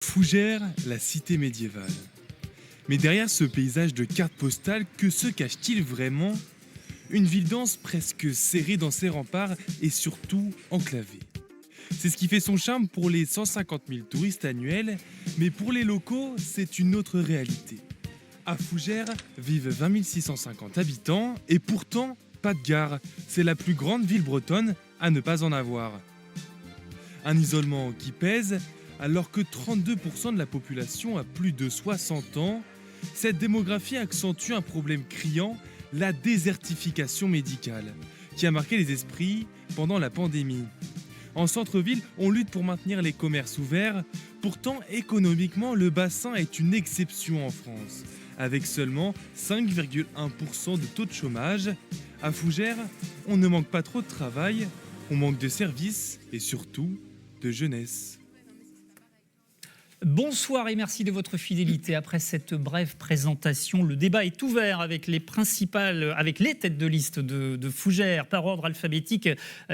Fougères, la cité médiévale. Mais derrière ce paysage de cartes postales, que se cache-t-il vraiment? Une ville dense presque serrée dans ses remparts et surtout enclavée. C'est ce qui fait son charme pour les 150 000 touristes annuels, mais pour les locaux, c'est une autre réalité. À Fougères vivent 20 650 habitants et pourtant, pas de gare. C'est la plus grande ville bretonne à ne pas en avoir. Un isolement qui pèse alors que 32% de la population a plus de 60 ans. Cette démographie accentue un problème criant, la désertification médicale, qui a marqué les esprits pendant la pandémie. En centre-ville, on lutte pour maintenir les commerces ouverts. Pourtant, économiquement, le bassin est une exception en France, avec seulement 5,1% de taux de chômage. À Fougères, on ne manque pas trop de travail, on manque de services et surtout de jeunesse. Bonsoir et merci de votre fidélité. Après cette brève présentation, le débat est ouvert avec les têtes de liste de Fougères. Par ordre alphabétique,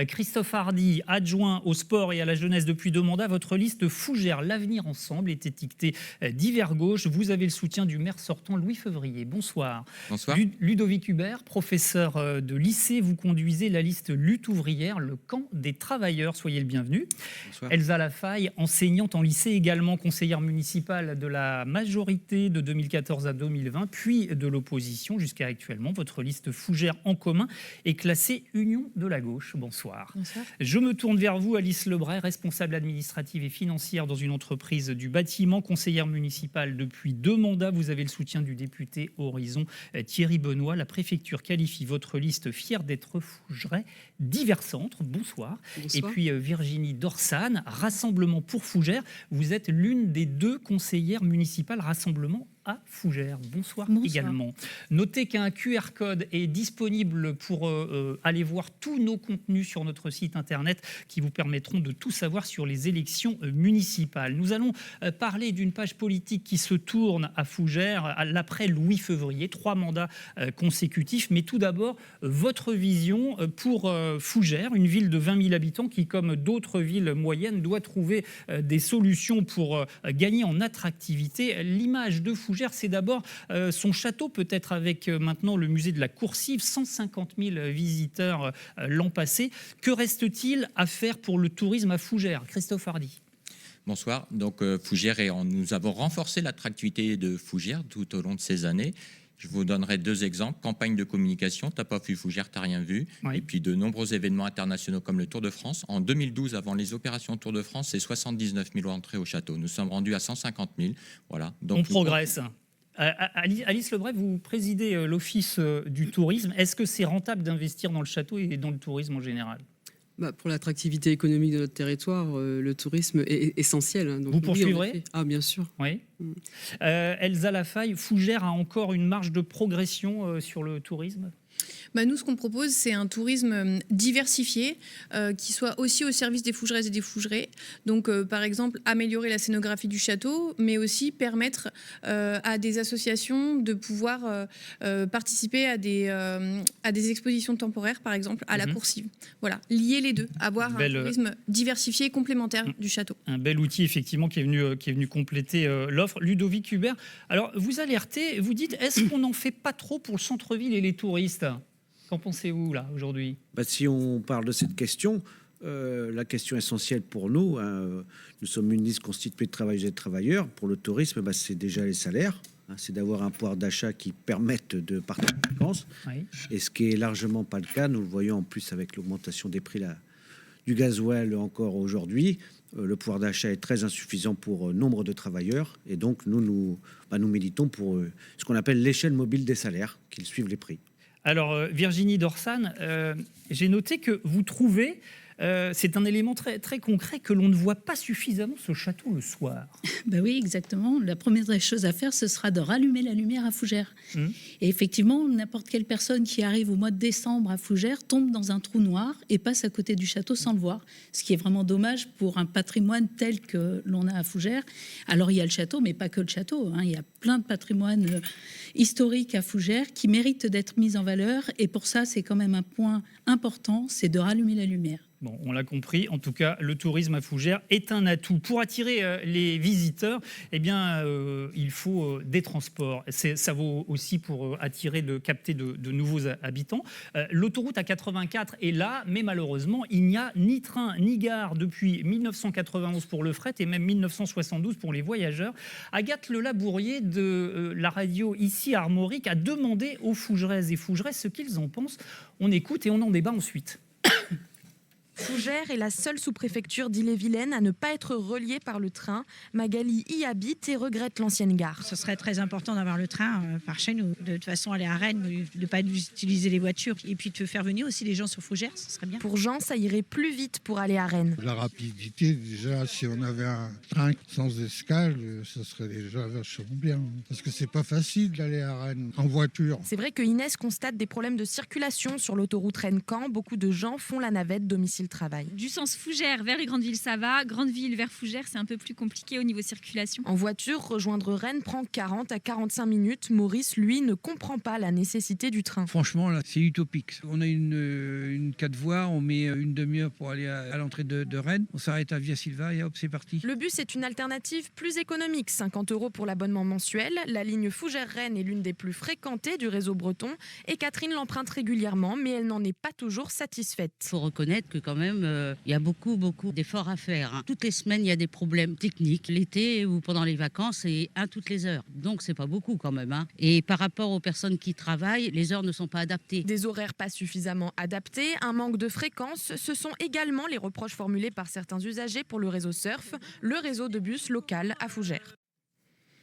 Christophe Hardy, adjoint au sport et à la jeunesse depuis 2 mandats. Votre liste Fougères, l'avenir ensemble est étiquetée divers gauche. Vous avez le soutien du maire sortant Louis Février. Bonsoir. Bonsoir. Ludovic Hubert, professeur de lycée, vous conduisez la liste Lutte ouvrière, le camp des travailleurs. Soyez le bienvenu. Bonsoir. Elsa Lafaille, enseignante en lycée également, conseillère municipale de la majorité de 2014 à 2020, puis de l'opposition jusqu'à actuellement. Votre liste Fougères en commun est classée Union de la gauche. Bonsoir. Bonsoir. Je me tourne vers vous, Alice Lebray, responsable administrative et financière dans une entreprise du bâtiment, conseillère municipale depuis 2 mandats. Vous avez le soutien du député Horizon Thierry Benoît. La préfecture qualifie votre liste fière d'être Fougerais, divers centres. Bonsoir. Bonsoir. Et puis Virginie Dorsane, Rassemblement pour Fougères. Vous êtes l'une des 2 conseillères municipales Rassemblement à Fougères. Bonsoir, également. Notez qu'un QR code est disponible pour aller voir tous nos contenus sur notre site internet qui vous permettront de tout savoir sur les élections municipales. Nous allons parler d'une page politique qui se tourne à Fougères à l'après Louis Février, 3 mandats consécutifs. Mais tout d'abord, votre vision pour Fougères, une ville de 20 000 habitants qui, comme d'autres villes moyennes, doit trouver des solutions pour gagner en attractivité. L'image de Fougères, c'est d'abord son château, peut-être avec maintenant le musée de la Coursive, 150 000 visiteurs l'an passé. Que reste-t-il à faire pour le tourisme à Fougères? Christophe Hardy. Bonsoir. Donc Fougères, nous avons renforcé l'attractivité de Fougères tout au long de ces années. Je vous donnerai 2 exemples. Campagne de communication, t'as pas vu Fougères, t'as rien vu. Oui. Et puis de nombreux événements internationaux comme le Tour de France. En 2012, avant les opérations Tour de France, c'est 79 000 entrées au château. Nous sommes rendus à 150 000. Voilà. Donc, on progresse. Alice Lebray, vous présidez l'Office du tourisme. Est-ce que c'est rentable d'investir dans le château et dans le tourisme en général? Pour l'attractivité économique de notre territoire, le tourisme est essentiel. Donc vous poursuivrez? Oui, ah, bien sûr. Oui. Elsa Lafaille, Fougères a encore une marge de progression sur le tourisme? Nous, ce qu'on propose, c'est un tourisme diversifié qui soit aussi au service des Fougeraises et des Fougerais. Donc, par exemple, améliorer la scénographie du château, mais aussi permettre à des associations de pouvoir participer à des expositions temporaires, par exemple, à la Coursive. Voilà, lier les deux, avoir un tourisme diversifié et complémentaire du château. Un bel outil, effectivement, qui est venu compléter l'offre. Ludovic Hubert, alors vous alertez, vous dites, est-ce qu'on n'en fait pas trop pour le centre-ville et les touristes? Qu'en pensez-vous, là, aujourd'hui? Si on parle de cette question, la question essentielle pour nous, nous sommes une liste constituée de travailleuses et de travailleurs. Pour le tourisme, c'est déjà les salaires. C'est d'avoir un pouvoir d'achat qui permette de partir en vacances. Oui. Et ce qui est largement pas le cas, nous le voyons en plus avec l'augmentation des prix du gasoil encore aujourd'hui. Le pouvoir d'achat est très insuffisant pour nombre de travailleurs. Et donc, nous militons pour ce qu'on appelle l'échelle mobile des salaires, qu'ils suivent les prix. Alors, Virginie Dorsane, j'ai noté que vous trouvez, c'est un élément très, très concret, que l'on ne voit pas suffisamment ce château le soir. Oui, exactement. La première des choses à faire, ce sera de rallumer la lumière à Fougères. Et effectivement, n'importe quelle personne qui arrive au mois de décembre à Fougères tombe dans un trou noir et passe à côté du château sans le voir. Ce qui est vraiment dommage pour un patrimoine tel que l'on a à Fougères. Alors, il y a le château, mais pas que le château. Il y a plein de patrimoines historiques à Fougères qui méritent d'être mis en valeur. Et pour ça, c'est quand même un point important, c'est de rallumer la lumière. Bon, on l'a compris. En tout cas, le tourisme à Fougères est un atout. Pour attirer les visiteurs, eh bien, il faut des transports. Ça vaut aussi pour capter de nouveaux habitants. L'autoroute A84 est là, mais malheureusement, il n'y a ni train ni gare depuis 1991 pour le fret et même 1972 pour les voyageurs. Agathe Le Labourier de la radio ici à Armorique a demandé aux Fougeraises et Fougerais ce qu'ils en pensent. On écoute et on en débat ensuite. Fougères est la seule sous-préfecture d'Ille-et-Vilaine à ne pas être reliée par le train. Magali y habite et regrette l'ancienne gare. Ce serait très important d'avoir le train par chez nous. De toute façon, aller à Rennes, de ne pas utiliser les voitures et puis de faire venir aussi les gens sur Fougères, ce serait bien. Pour Jean, ça irait plus vite pour aller à Rennes. La rapidité, déjà, si on avait un train sans escale, ça serait déjà vachement bien. Parce que c'est pas facile d'aller à Rennes en voiture. C'est vrai que Inès constate des problèmes de circulation sur l'autoroute Rennes-Caen. Beaucoup de gens font la navette domicile-travail. Du sens Fougères vers les grandes villes, ça va. Grande ville vers Fougères, c'est un peu plus compliqué au niveau circulation. En voiture, rejoindre Rennes prend 40 à 45 minutes. Maurice, lui, ne comprend pas la nécessité du train. Franchement, là, c'est utopique. On a une 4 voies, on met une demi-heure pour aller à l'entrée de Rennes. On s'arrête à Via Silva et hop, c'est parti. Le bus est une alternative plus économique. 50 € pour l'abonnement mensuel. La ligne Fougères-Rennes est l'une des plus fréquentées du réseau breton. Et Catherine l'emprunte régulièrement, mais elle n'en est pas toujours satisfaite. Il faut reconnaître que quand même, il y a beaucoup d'efforts à faire. Toutes les semaines, il y a des problèmes techniques. L'été ou pendant les vacances, c'est toutes les heures. Donc, c'est pas beaucoup quand même. Et par rapport aux personnes qui travaillent, les heures ne sont pas adaptées. Des horaires pas suffisamment adaptés, un manque de fréquence, ce sont également les reproches formulés par certains usagers pour le réseau Surf, le réseau de bus local à Fougères.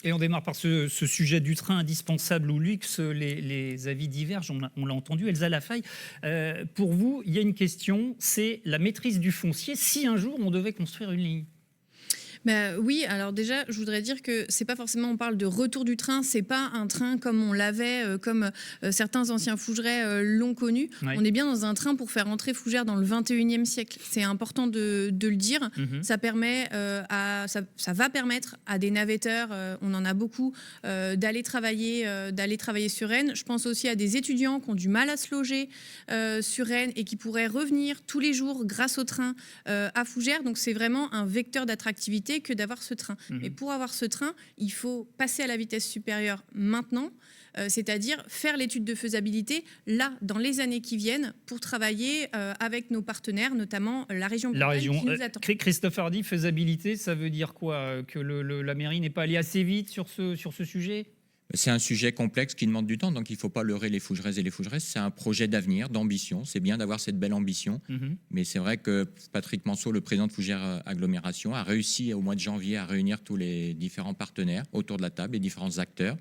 Et on démarre par ce sujet du train indispensable ou luxe. Les avis divergent, on l'a entendu. Elsa Lafaille, pour vous, il y a une question, c'est la maîtrise du foncier si un jour on devait construire une ligne. Oui, alors déjà, je voudrais dire que c'est pas forcément, on parle de retour du train, c'est pas un train comme on l'avait, comme certains anciens Fougerais l'ont connu. Ouais. On est bien dans un train pour faire entrer Fougères dans le 21e siècle. C'est important de le dire. Ça permet ça va permettre à des navetteurs, on en a beaucoup, d'aller travailler sur Rennes. Je pense aussi à des étudiants qui ont du mal à se loger sur Rennes et qui pourraient revenir tous les jours grâce au train à Fougères. Donc c'est vraiment un vecteur d'attractivité que d'avoir ce train. Mais pour avoir ce train, il faut passer à la vitesse supérieure maintenant, c'est-à-dire faire l'étude de faisabilité là, dans les années qui viennent, pour travailler avec nos partenaires, notamment la région Bretagne qui nous attend. Christophe Hardy, faisabilité, ça veut dire quoi? Que la mairie n'est pas allée assez vite sur ce sujet? C'est un sujet complexe qui demande du temps, donc il ne faut pas leurrer les Fougeraises et les Fougerais. C'est un projet d'avenir, d'ambition. C'est bien d'avoir cette belle ambition. Mais c'est vrai que Patrick Manceau, le président de Fougères Agglomération, a réussi au mois de janvier à réunir tous les différents partenaires autour de la table, les différents acteurs.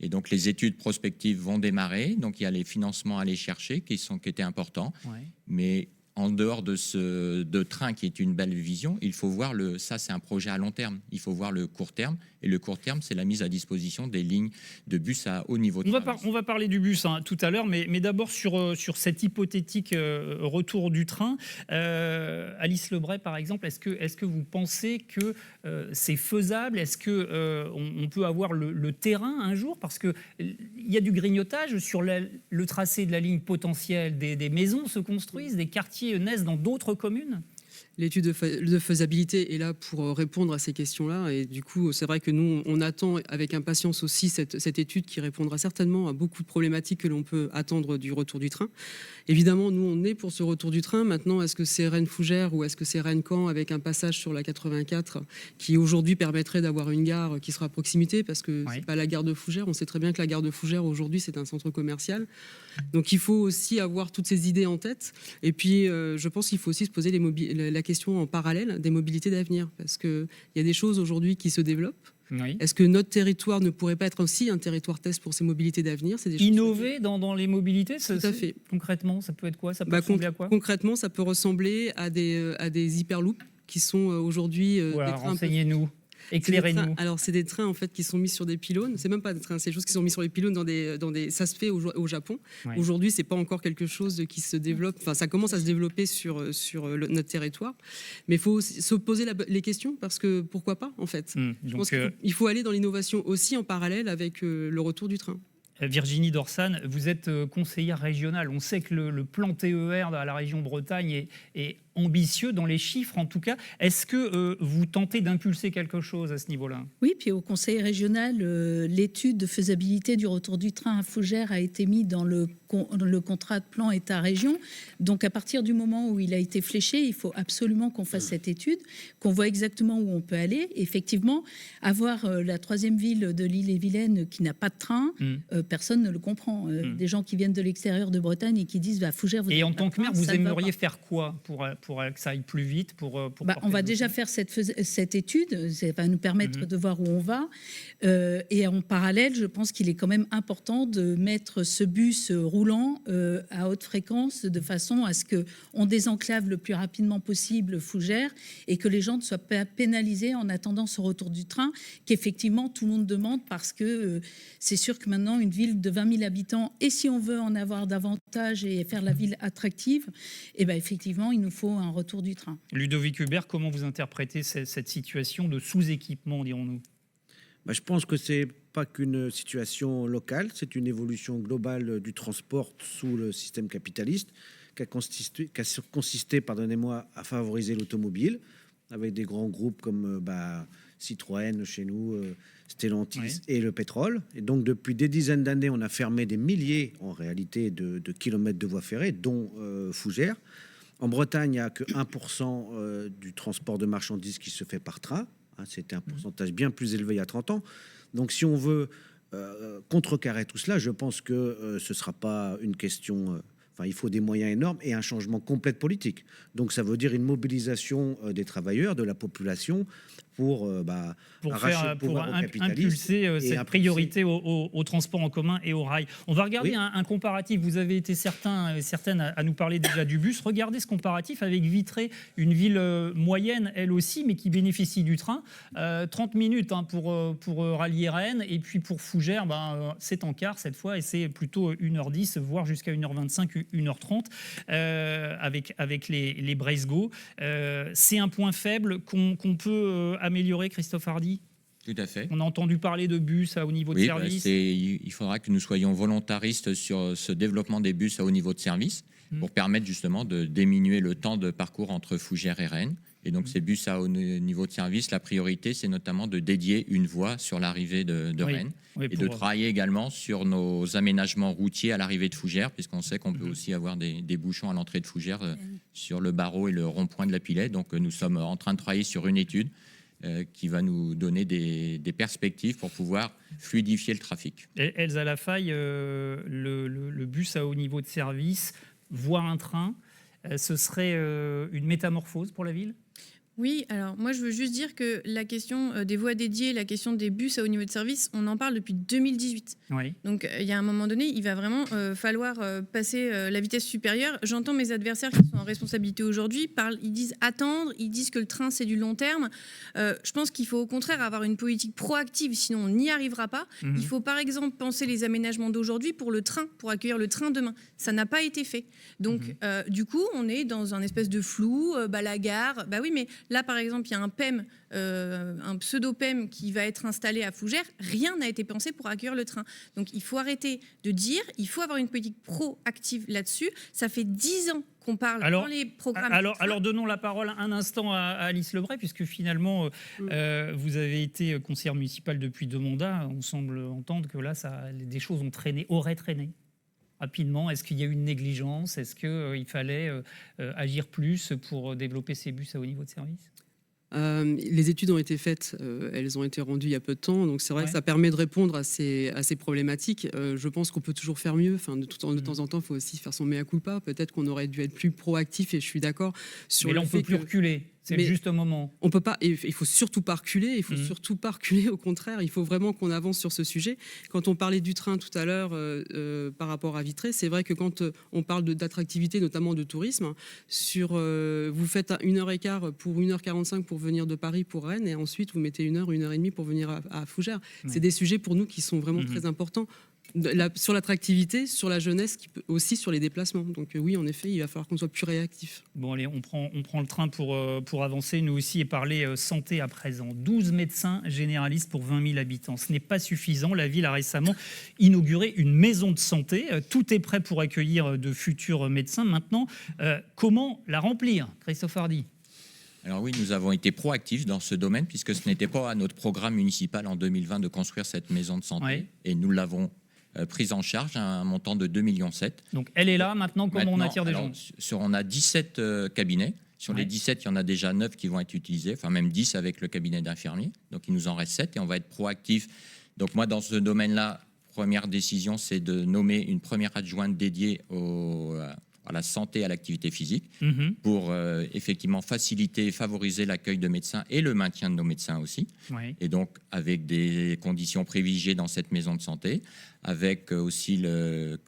Et donc les études prospectives vont démarrer. Donc il y a les financements à aller chercher qui étaient importants. Ouais. Mais en dehors de train qui est une belle vision, il faut voir ça c'est un projet à long terme. Il faut voir le court terme. Et le court terme, c'est la mise à disposition des lignes de bus à haut niveau de service. On va parler du bus tout à l'heure, mais d'abord sur cet hypothétique retour du train. Alice Lebray, par exemple, est-ce que vous pensez que c'est faisable? Est-ce qu'on peut avoir le terrain un jour? Parce qu'il y a du grignotage sur le tracé de la ligne potentielle. Des maisons se construisent, des quartiers naissent dans d'autres communes. L'étude de faisabilité est là pour répondre à ces questions-là. Et du coup, c'est vrai que nous, on attend avec impatience aussi cette étude qui répondra certainement à beaucoup de problématiques que l'on peut attendre du retour du train. Évidemment, nous, on est pour ce retour du train. Maintenant, est-ce que c'est Rennes-Fougères ou est-ce que c'est Rennes-Caen avec un passage sur la 84 qui aujourd'hui permettrait d'avoir une gare qui sera à proximité? Parce que c'est pas la gare de Fougères. On sait très bien que la gare de Fougères, aujourd'hui, c'est un centre commercial. Donc, il faut aussi avoir toutes ces idées en tête. Et puis, je pense qu'il faut aussi se poser la question en parallèle des mobilités d'avenir, parce qu'il y a des choses aujourd'hui qui se développent. Oui. Est-ce que notre territoire ne pourrait pas être aussi un territoire test pour ces mobilités d'avenir? Innover dans les mobilités, tout à fait. Concrètement, ça peut être quoi? Ça peut ressembler à quoi? Concrètement, ça peut ressembler à des hyperloops qui sont aujourd'hui des trains. Renseignez-nous. Éclairez-nous. Alors, c'est des trains en fait qui sont mis sur des pylônes. C'est même pas des trains, c'est des choses qui sont mis sur les pylônes dans des. Ça se fait au Japon. Ouais. Aujourd'hui, c'est pas encore quelque chose qui se développe. Enfin, ça commence à se développer sur notre territoire. Mais il faut se poser les questions parce que pourquoi pas en fait. Je pense qu'il faut aller dans l'innovation aussi en parallèle avec le retour du train. Virginie Dorsan, vous êtes conseillère régionale. On sait que le plan TER à la région Bretagne est ambitieux dans les chiffres en tout cas. Est-ce que vous tentez d'impulser quelque chose à ce niveau-là? Oui, puis au Conseil régional, l'étude de faisabilité du retour du train à Fougères a été mise dans le contrat de plan État-région. Donc à partir du moment où il a été fléché, il faut absolument qu'on fasse cette étude, qu'on voit exactement où on peut aller. Effectivement, avoir la troisième ville de l'Île-et-Vilaine qui n'a pas de train, personne ne le comprend. Des gens qui viennent de l'extérieur de Bretagne et qui disent bah, Fougères, vous et en tant que maire, vous aimeriez faire quoi pour que ça aille plus vite on va déjà faire cette étude, ça va nous permettre de voir où on va. Et en parallèle, je pense qu'il est quand même important de mettre ce bus roulant à haute fréquence de façon à ce qu'on désenclave le plus rapidement possible Fougères et que les gens ne soient pas pénalisés en attendant ce retour du train qu'effectivement tout le monde demande parce que c'est sûr que maintenant une ville de 20 000 habitants et si on veut en avoir davantage et faire la ville attractive, et ben effectivement il nous faut un retour du train. Ludovic Hubert, comment vous interprétez cette situation de sous-équipement, dirons-nous? Je pense que c'est pas qu'une situation locale, c'est une évolution globale du transport sous le système capitaliste qui a consisté, pardonnez-moi, à favoriser l'automobile avec des grands groupes comme Citroën chez nous, Stellantis et le pétrole. Et donc depuis des dizaines d'années, on a fermé des milliers en réalité de kilomètres de voies ferrées, dont Fougères. En Bretagne, il n'y a que 1% du transport de marchandises qui se fait par train. C'était un pourcentage bien plus élevé il y a 30 ans. Donc si on veut contrecarrer tout cela, je pense que ce ne sera pas une question... il faut des moyens énormes et un changement complet de politique. Donc ça veut dire une mobilisation des travailleurs, de la population pour impulser cette priorité au transport en commun et au rail. On va regarder un comparatif. Vous avez été certaines à nous parler déjà du bus. Regardez ce comparatif avec Vitré, une ville moyenne elle aussi, mais qui bénéficie du train. 30 minutes pour rallier Rennes, et puis pour Fougères, c'est en quart cette fois, et c'est plutôt 1h10, voire jusqu'à 1h25, 1h30, avec les Braesgo. C'est un point faible qu'on peut améliorer, Christophe Hardy? Tout à fait. On a entendu parler de bus à haut niveau de service. Il faudra que nous soyons volontaristes sur ce développement des bus à haut niveau de service pour permettre justement de diminuer le temps de parcours entre Fougères et Rennes. Et donc ces bus à haut niveau de service, la priorité, c'est notamment de dédier une voie sur l'arrivée de Rennes et de travailler également sur nos aménagements routiers à l'arrivée de Fougères, puisqu'on sait qu'on peut aussi avoir des bouchons à l'entrée de Fougères sur le barreau et le rond-point de la Pilette. Donc nous sommes en train de travailler sur une étude qui va nous donner des perspectives pour pouvoir fluidifier le trafic. Elsa Lafaille, le bus à haut niveau de service, voire un train, ce serait une métamorphose pour la ville? Oui, alors moi je veux juste dire que la question des voies dédiées, la question des bus à haut niveau de service, on en parle depuis 2018. Oui. Donc il y a un moment donné, il va vraiment falloir passer la vitesse supérieure. J'entends mes adversaires qui sont en responsabilité aujourd'hui, ils disent attendre, ils disent que le train c'est du long terme. Je pense qu'il faut au contraire avoir une politique proactive, sinon on n'y arrivera pas. Il faut par exemple penser les aménagements d'aujourd'hui pour le train, pour accueillir le train demain. Ça n'a pas été fait. Donc du coup, on est dans un espèce de flou, la gare, oui mais là, par exemple, il y a un PEM, un pseudo-PEM qui va être installé à Fougères. Rien n'a été pensé pour accueillir le train. Donc, il faut arrêter de dire, il faut avoir une politique proactive là-dessus. Ça fait 10 ans qu'on parle dans les programmes. Alors, donnons la parole un instant à Alice Lebray, puisque finalement, vous avez été conseillère municipale depuis 2 mandats. On semble entendre que là, des choses auraient traîné. Rapidement, est-ce qu'il y a eu une négligence? Est-ce qu'il fallait agir plus pour développer ces bus à haut niveau de service? Les études ont été faites, elles ont été rendues il y a peu de temps, donc c'est vrai que ça permet de répondre à ces problématiques. Je pense qu'on peut toujours faire mieux. De temps en temps, il faut aussi faire son mea culpa. Peut-être qu'on aurait dû être plus proactif, et je suis d'accord sur le fait. Mais là, on ne peut plus reculer. C'est le juste moment. On peut pas. Il faut surtout pas reculer. Il faut surtout pas reculer. Au contraire, il faut vraiment qu'on avance sur ce sujet. Quand on parlait du train tout à l'heure par rapport à Vitré, c'est vrai que quand on parle d'attractivité, notamment de tourisme, vous faites 1h15 pour 1h45 pour venir de Paris pour Rennes, et ensuite vous mettez 1h, 1h30 pour venir à Fougères. C'est des sujets pour nous qui sont vraiment très importants. sur l'attractivité, sur la jeunesse, aussi sur les déplacements. Donc oui, en effet, il va falloir qu'on soit plus réactif. Bon, allez, on prend le train pour avancer, nous aussi, et parler santé à présent. 12 médecins généralistes pour 20 000 habitants. Ce n'est pas suffisant. La ville a récemment inauguré une maison de santé. Tout est prêt pour accueillir de futurs médecins. Maintenant, comment la remplir, Christophe Hardy? Alors oui, nous avons été proactifs dans ce domaine, puisque ce n'était pas à notre programme municipal en 2020 de construire cette maison de santé. Oui. Et nous l'avons prise en charge à un montant de 2,7 millions. Donc elle est là, maintenant, comment on attire des gens? On a 17 cabinets. Sur les 17, il y en a déjà 9 qui vont être utilisés, enfin même 10 avec le cabinet d'infirmiers. Donc il nous en reste 7 et on va être proactifs. Donc moi, dans ce domaine-là, première décision, c'est de nommer une première adjointe dédiée à la santé et à l'activité physique pour effectivement faciliter et favoriser l'accueil de médecins et le maintien de nos médecins aussi. Oui. Et donc avec des conditions privilégiées dans cette maison de santé, avec aussi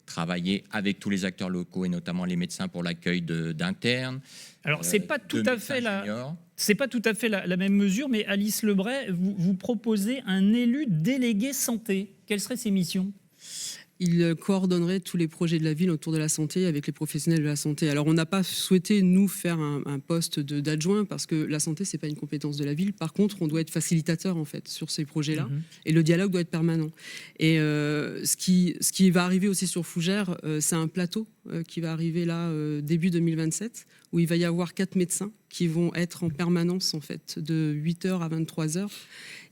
travailler avec tous les acteurs locaux et notamment les médecins pour l'accueil d'internes. Alors c'est pas tout à fait la même mesure, mais Alice Lebray, vous proposez un élu délégué santé. Quelles seraient ses missions? Il coordonnerait tous les projets de la ville autour de la santé avec les professionnels de la santé. Alors, on n'a pas souhaité, nous, faire un poste d'adjoint parce que la santé, c'est pas une compétence de la ville. Par contre, on doit être facilitateur, en fait, sur ces projets-là. Et le dialogue doit être permanent. Et ce qui va arriver aussi sur Fougères, c'est un plateau qui va arriver là, début 2027, où il va y avoir 4 médecins qui vont être en permanence, en fait, de 8h à 23h,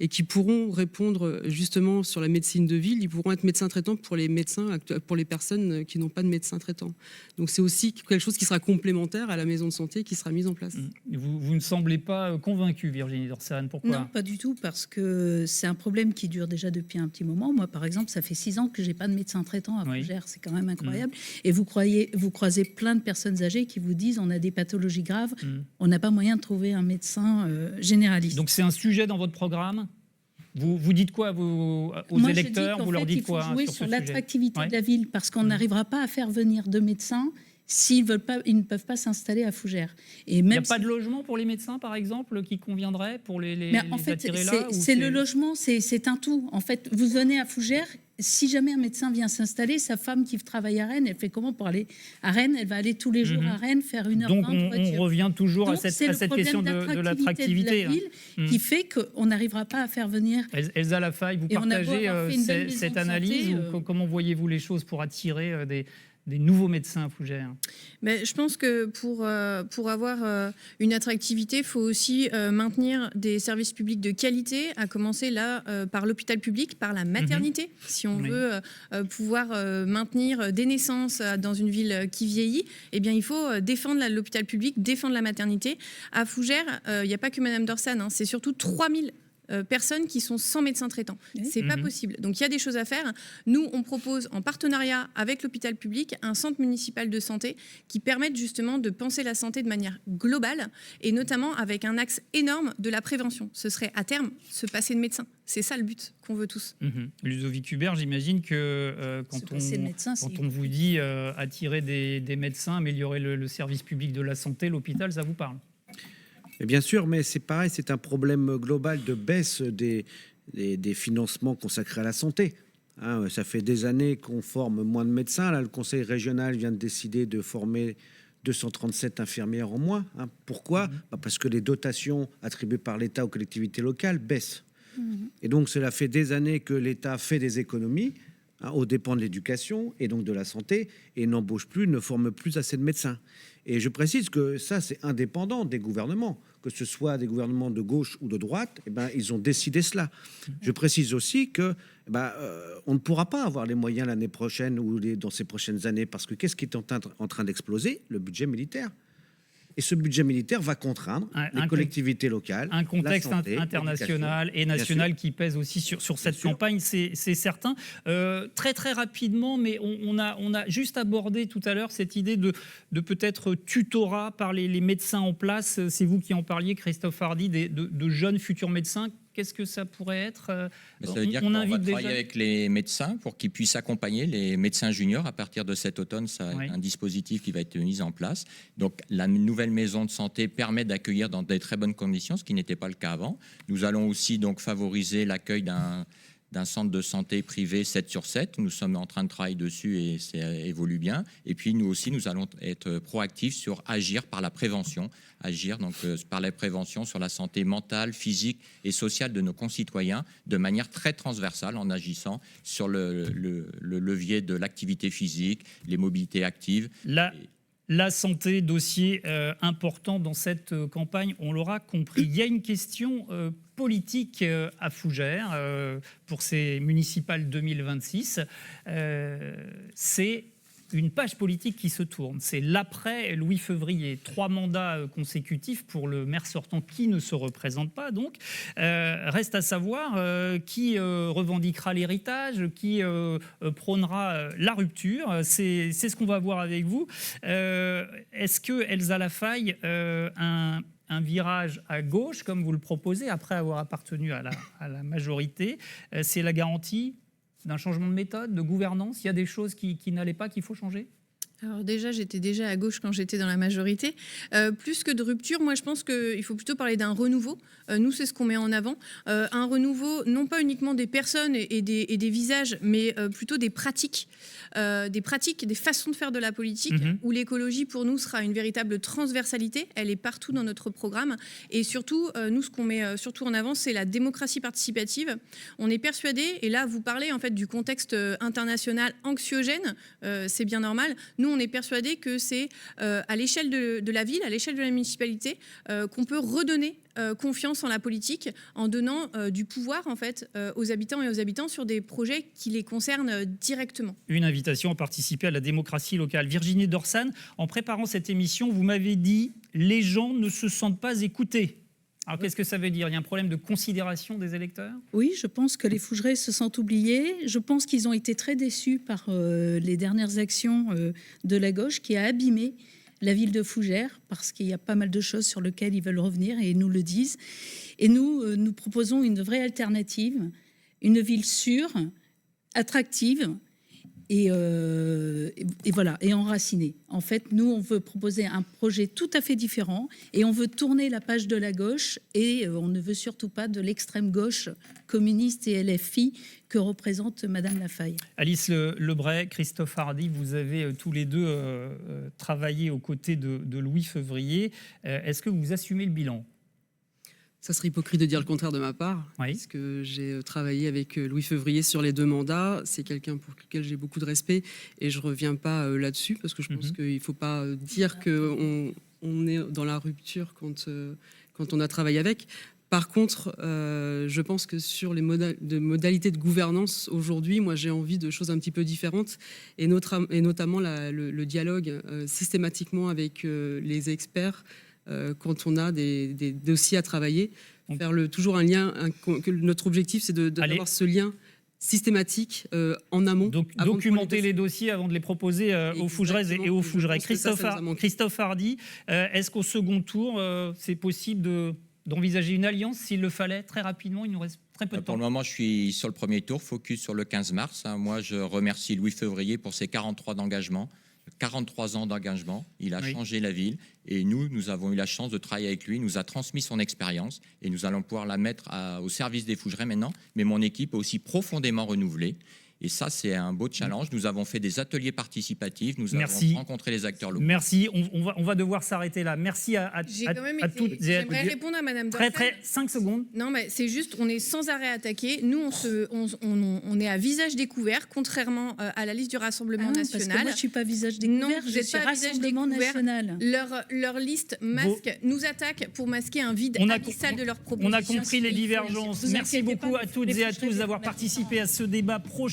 et qui pourront répondre justement sur la médecine de ville. Ils pourront être médecins traitants pour les médecins, pour les personnes qui n'ont pas de médecin traitant. Donc c'est aussi quelque chose qui sera complémentaire à la maison de santé qui sera mise en place. Vous ne semblez pas convaincue, Virginie Dorsan. Pourquoi? Non, pas du tout, parce que c'est un problème qui dure déjà depuis un petit moment. Moi, par exemple, ça fait 6 ans que j'ai pas de médecin traitant à Fougères. C'est quand même incroyable. Et vous croisez plein de personnes âgées qui vous disent on a des pathologies graves, on n'a pas moyen de trouver un médecin généraliste. Donc c'est un sujet dans votre programme? Vous dites quoi aux électeurs? Vous leur dites quoi? Il faut jouer sur l'attractivité de la ville, parce qu'on n'arrivera pas à faire venir de médecins s'ils ne peuvent pas s'installer à Fougères. Il n'y a pas de logement pour les médecins, par exemple, qui conviendrait pour les attirer là? C'est le logement, c'est un tout. En fait, vous venez à Fougères, si jamais un médecin vient s'installer, sa femme qui travaille à Rennes, elle fait comment pour aller à Rennes? Elle va aller tous les jours à Rennes, faire 1h20 Donc de voiture. On revient toujours à cette question de l'attractivité. De la ville qui fait qu'on n'arrivera pas à faire venir... Elsa Lafaille, vous partagez cette analyse ou comment voyez-vous les choses pour attirer des nouveaux médecins à Fougères? Mais je pense que pour avoir une attractivité, il faut aussi maintenir des services publics de qualité, à commencer là par l'hôpital public, par la maternité. Si on veut pouvoir maintenir des naissances dans une ville qui vieillit, eh bien, il faut défendre l'hôpital public, défendre la maternité. À Fougères, il n'y a pas que Madame Dorsan, c'est surtout 3000 personnes qui sont sans médecin traitant. C'est pas possible. Donc il y a des choses à faire. Nous, on propose en partenariat avec l'hôpital public un centre municipal de santé qui permette justement de penser la santé de manière globale et notamment avec un axe énorme de la prévention. Ce serait à terme se passer de médecin. C'est ça le but qu'on veut tous. Ludovic Hubert, j'imagine que quand on vous dit attirer des médecins, améliorer le service public de la santé, l'hôpital, ça vous parle? Et bien sûr, mais c'est pareil, c'est un problème global de baisse des financements consacrés à la santé. Ça fait des années qu'on forme moins de médecins. Là, le conseil régional vient de décider de former 237 infirmières en moins. Pourquoi? Parce que les dotations attribuées par l'État aux collectivités locales baissent. Et donc, cela fait des années que l'État fait des économies aux dépens de l'éducation et donc de la santé et n'embauche plus, ne forme plus assez de médecins. Et je précise que ça, c'est indépendant des gouvernements, que ce soit des gouvernements de gauche ou de droite, ils ont décidé cela. Je précise aussi que on ne pourra pas avoir les moyens l'année prochaine ou dans ces prochaines années, parce que qu'est-ce qui est en train d'exploser? Le budget militaire. Et ce budget militaire va contraindre les collectivités locales. Un contexte international et national qui pèse aussi sur cette campagne, c'est certain. Très très rapidement, mais on a juste abordé tout à l'heure cette idée de peut-être tutorat par les médecins en place. C'est vous qui en parliez, Christophe Hardy, de jeunes futurs médecins. Qu'est-ce que ça pourrait être? Ça veut dire qu'on va travailler avec les médecins pour qu'ils puissent accompagner les médecins juniors. À partir de cet automne, ça a un dispositif qui va être mis en place. Donc, la nouvelle maison de santé permet d'accueillir dans des très bonnes conditions, ce qui n'était pas le cas avant. Nous allons aussi donc favoriser l'accueil d'un centre de santé privé 7/7. Nous sommes en train de travailler dessus et ça évolue bien. Et puis nous aussi, nous allons être proactifs sur agir par la prévention, par la prévention sur la santé mentale, physique et sociale de nos concitoyens de manière très transversale en agissant sur le levier de l'activité physique, les mobilités actives. La santé, dossier important dans cette campagne, on l'aura compris. Il y a une question politique à Fougères pour ces municipales 2026. C'est une page politique qui se tourne. C'est l'après Louis Fevrier. 3 mandats consécutifs pour le maire sortant qui ne se représente pas. Donc, reste à savoir qui revendiquera l'héritage, qui prônera la rupture. C'est ce qu'on va voir avec vous. Est-ce que Elsa Lafaille, un virage à gauche, comme vous le proposez, après avoir appartenu à la majorité, c'est la garantie d'un changement de méthode, de gouvernance? Il y a des choses qui n'allaient pas, qu'il faut changer? Alors déjà, j'étais déjà à gauche quand j'étais dans la majorité. Plus que de rupture, moi je pense qu'il faut plutôt parler d'un renouveau. Nous, c'est ce qu'on met en avant. Un renouveau, non pas uniquement des personnes et des visages, mais plutôt des pratiques, des façons de faire de la politique, où l'écologie pour nous sera une véritable transversalité. Elle est partout dans notre programme. Et surtout, nous, ce qu'on met surtout en avant, c'est la démocratie participative. On est persuadé, et là vous parlez en fait du contexte international anxiogène, c'est bien normal. Nous, on est persuadé que c'est à l'échelle de la ville, à l'échelle de la municipalité, qu'on peut redonner confiance en la politique en donnant du pouvoir en fait aux habitants et aux habitants sur des projets qui les concernent directement. Une invitation à participer à la démocratie locale. Virginie Dorsan, en préparant cette émission, vous m'avez dit les gens ne se sentent pas écoutés. Alors qu'est-ce que ça veut dire? Il y a un problème de considération des électeurs? Oui, je pense que les Fougerais se sentent oubliés. Je pense qu'ils ont été très déçus par les dernières actions de la gauche qui a abîmé la ville de Fougères, parce qu'il y a pas mal de choses sur lesquelles ils veulent revenir et ils nous le disent. Et nous proposons une vraie alternative, une ville sûre, attractive et voilà, et enracinée. En fait, nous, on veut proposer un projet tout à fait différent et on veut tourner la page de la gauche et on ne veut surtout pas de l'extrême gauche communiste et LFI que représente Madame Lafaille. Alice Lebray, Christophe Hardy, vous avez tous les deux travaillé aux côtés de Louis Fevrier. Est-ce que vous assumez le bilan? Ça serait hypocrite de dire le contraire de ma part, parce que j'ai travaillé avec Louis Fevrier sur les 2 mandats. C'est quelqu'un pour lequel j'ai beaucoup de respect et je ne reviens pas là-dessus, parce que je pense qu'il ne faut pas dire qu'on est dans la rupture quand on a travaillé avec. Par contre, je pense que sur les modalités de gouvernance, aujourd'hui, moi j'ai envie de choses un petit peu différentes, et notamment le dialogue systématiquement avec les experts, quand on a des dossiers à travailler, faire toujours un lien. Notre objectif, c'est d'avoir ce lien systématique en amont. Donc, documenter les dossiers avant de les proposer aux Fougeraises et aux Fougerais. Christophe Hardy, est-ce qu'au second tour, c'est possible d'envisager une alliance s'il le fallait très rapidement? Il nous reste très peu de temps. Pour le moment, je suis sur le premier tour, focus sur le 15 mars. Moi, je remercie Louis Fevrier pour ses 43 ans d'engagement. Il a changé la ville et nous avons eu la chance de travailler avec lui. Il nous a transmis son expérience et nous allons pouvoir la mettre au service des Fougerais maintenant. Mais mon équipe est aussi profondément renouvelée. Et ça, c'est un beau challenge. Nous avons fait des ateliers participatifs. Nous avons rencontré les acteurs locaux. Merci. On va devoir s'arrêter là. Merci à toutes et à J'aimerais répondre à Madame Dorsan. Très, 5 secondes. Non, mais c'est juste, on est sans arrêt attaqué. Nous, on est à visage découvert, contrairement à la liste du Rassemblement national. Parce que moi, je ne suis pas visage découvert. Non, je suis Rassemblement national. Leur liste masque, nous attaque pour masquer un vide abyssal de leurs propositions. On a compris les divergences. Merci beaucoup à toutes et à tous d'avoir participé à ce débat prochain.